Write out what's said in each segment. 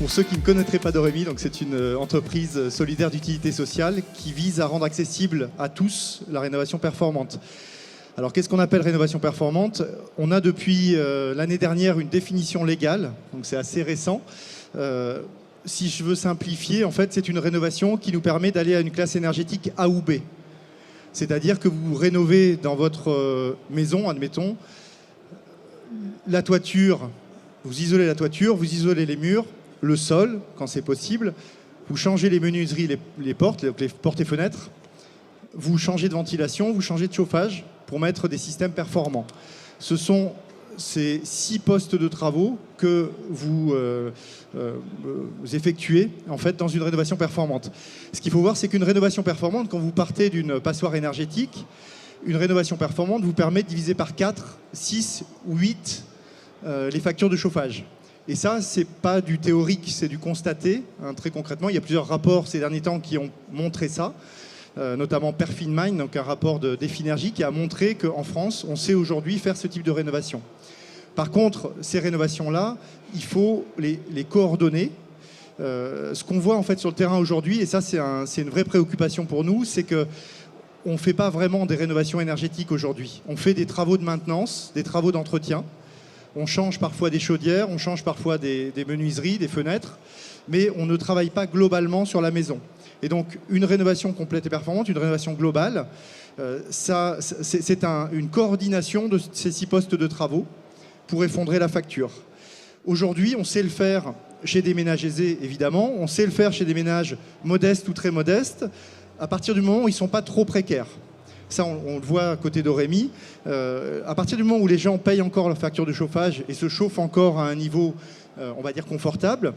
Pour ceux qui ne connaîtraient pas Doremi, donc c'est une entreprise solidaire d'utilité sociale qui vise à rendre accessible à tous la rénovation performante. Alors qu'est-ce qu'on appelle rénovation performante? On a depuis l'année dernière une définition légale, donc c'est assez récent. Si je veux simplifier, en fait, c'est une rénovation qui nous permet d'aller à une classe énergétique A ou B. C'est-à-dire que vous rénovez dans votre maison, admettons, la toiture, vous isolez la toiture, vous isolez les murs, le sol, quand c'est possible, vous changez les menuiseries, les portes et fenêtres, vous changez de ventilation, vous changez de chauffage pour mettre des systèmes performants. Ce sont ces 6 postes de travaux que vous effectuez en fait, dans une rénovation performante. Ce qu'il faut voir, c'est qu'une rénovation performante, quand vous partez d'une passoire énergétique, une rénovation performante vous permet de diviser par 4, 6 ou 8 les factures de chauffage. Et ça, c'est pas du théorique, c'est du constaté. Hein, très concrètement, il y a plusieurs rapports ces derniers temps qui ont montré ça, notamment Perfinmind, donc un rapport de Definergie qui a montré qu'en France, on sait aujourd'hui faire ce type de rénovation. Par contre, ces rénovations-là, il faut les coordonner. Ce qu'on voit en fait sur le terrain aujourd'hui, et ça c'est une vraie préoccupation pour nous, c'est que on ne fait pas vraiment des rénovations énergétiques aujourd'hui. On fait des travaux de maintenance, des travaux d'entretien. On change parfois des chaudières, on change parfois des menuiseries, des fenêtres, mais on ne travaille pas globalement sur la maison. Et donc, une rénovation complète et performante, une rénovation globale, c'est une coordination de ces 6 postes de travaux pour effondrer la facture. Aujourd'hui, on sait le faire chez des ménages aisés, évidemment. On sait le faire chez des ménages modestes ou très modestes, à partir du moment où ils ne sont pas trop précaires. Ça, on le voit à côté d'Oremi. À partir du moment où les gens payent encore leur facture de chauffage et se chauffent encore à un niveau, on va dire, confortable,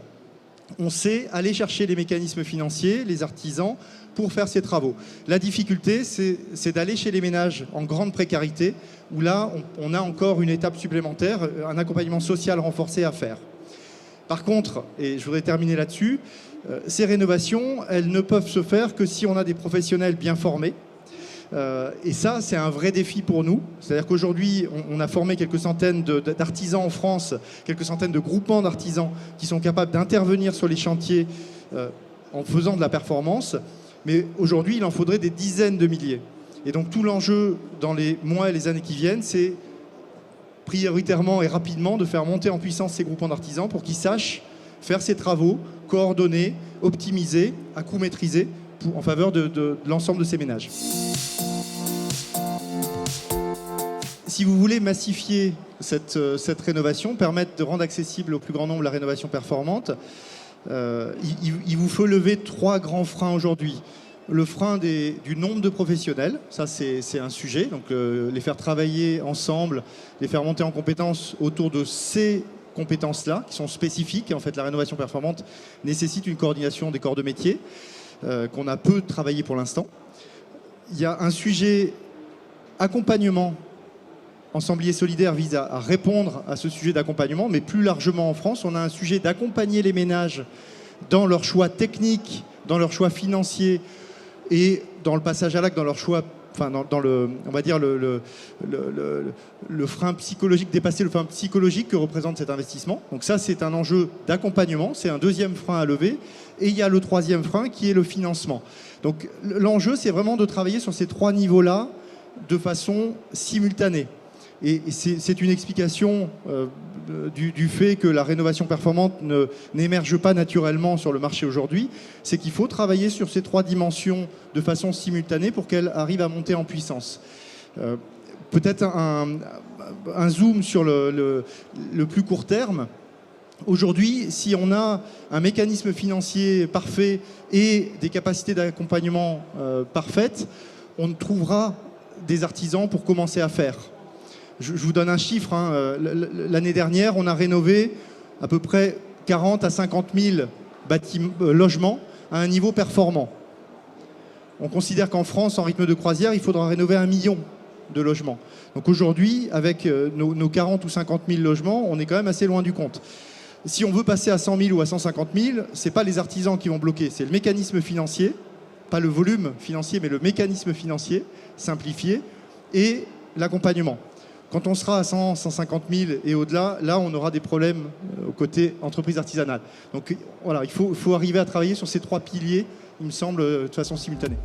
on sait aller chercher les mécanismes financiers, les artisans, pour faire ces travaux. La difficulté, c'est d'aller chez les ménages en grande précarité, où là, on a encore une étape supplémentaire, un accompagnement social renforcé à faire. Par contre, et je voudrais terminer là-dessus, ces rénovations, elles ne peuvent se faire que si on a des professionnels bien formés. Et ça, c'est un vrai défi pour nous. C'est-à-dire qu'aujourd'hui, on a formé quelques centaines d'artisans en France, quelques centaines de groupements d'artisans qui sont capables d'intervenir sur les chantiers en faisant de la performance. Mais aujourd'hui, il en faudrait des dizaines de milliers. Et donc tout l'enjeu dans les mois et les années qui viennent, c'est prioritairement et rapidement de faire monter en puissance ces groupements d'artisans pour qu'ils sachent faire ces travaux, coordonnés, optimisés, à coût maîtrisé, en faveur de l'ensemble de ces ménages. Si vous voulez massifier cette rénovation, permettre de rendre accessible au plus grand nombre la rénovation performante, il vous faut lever 3 grands freins aujourd'hui. Le frein du nombre de professionnels, ça c'est un sujet, donc les faire travailler ensemble, les faire monter en compétences autour de ces compétences-là, qui sont spécifiques. Et en fait, la rénovation performante nécessite une coordination des corps de métier qu'on a peu travaillé pour l'instant. Il y a un sujet accompagnement. Ensemblier solidaire vise à répondre à ce sujet d'accompagnement, mais plus largement en France, on a un sujet d'accompagner les ménages dans leurs choix techniques, dans leurs choix financiers et dans le passage à l'acte, dans leur choix, enfin dans le, on va dire le frein psychologique, dépasser le frein psychologique que représente cet investissement. Donc ça, c'est un enjeu d'accompagnement, c'est un deuxième frein à lever. Et il y a le troisième frein qui est le financement. Donc l'enjeu, c'est vraiment de travailler sur ces 3 niveaux-là de façon simultanée. Et c'est une explication du fait que la rénovation performante n'émerge pas naturellement sur le marché aujourd'hui. C'est qu'il faut travailler sur ces 3 dimensions de façon simultanée pour qu'elles arrivent à monter en puissance. Peut-être un zoom sur le plus court terme. Aujourd'hui, si on a un mécanisme financier parfait et des capacités d'accompagnement parfaites, on trouvera des artisans pour commencer à faire. Je vous donne un chiffre. Hein. L'année dernière, on a rénové à peu près 40 à 50 000 logements à un niveau performant. On considère qu'en France, en rythme de croisière, il faudra rénover 1 million de logements. Donc aujourd'hui, avec nos 40 ou 50 000 logements, on est quand même assez loin du compte. Si on veut passer à 100 000 ou à 150 000, ce n'est pas les artisans qui vont bloquer, c'est le mécanisme financier, pas le volume financier, mais le mécanisme financier simplifié et l'accompagnement. Quand on sera à 100, 150 000 et au-delà, là, on aura des problèmes au côté entreprise artisanale. Donc voilà, il faut arriver à travailler sur ces 3 piliers, il me semble, de façon simultanée.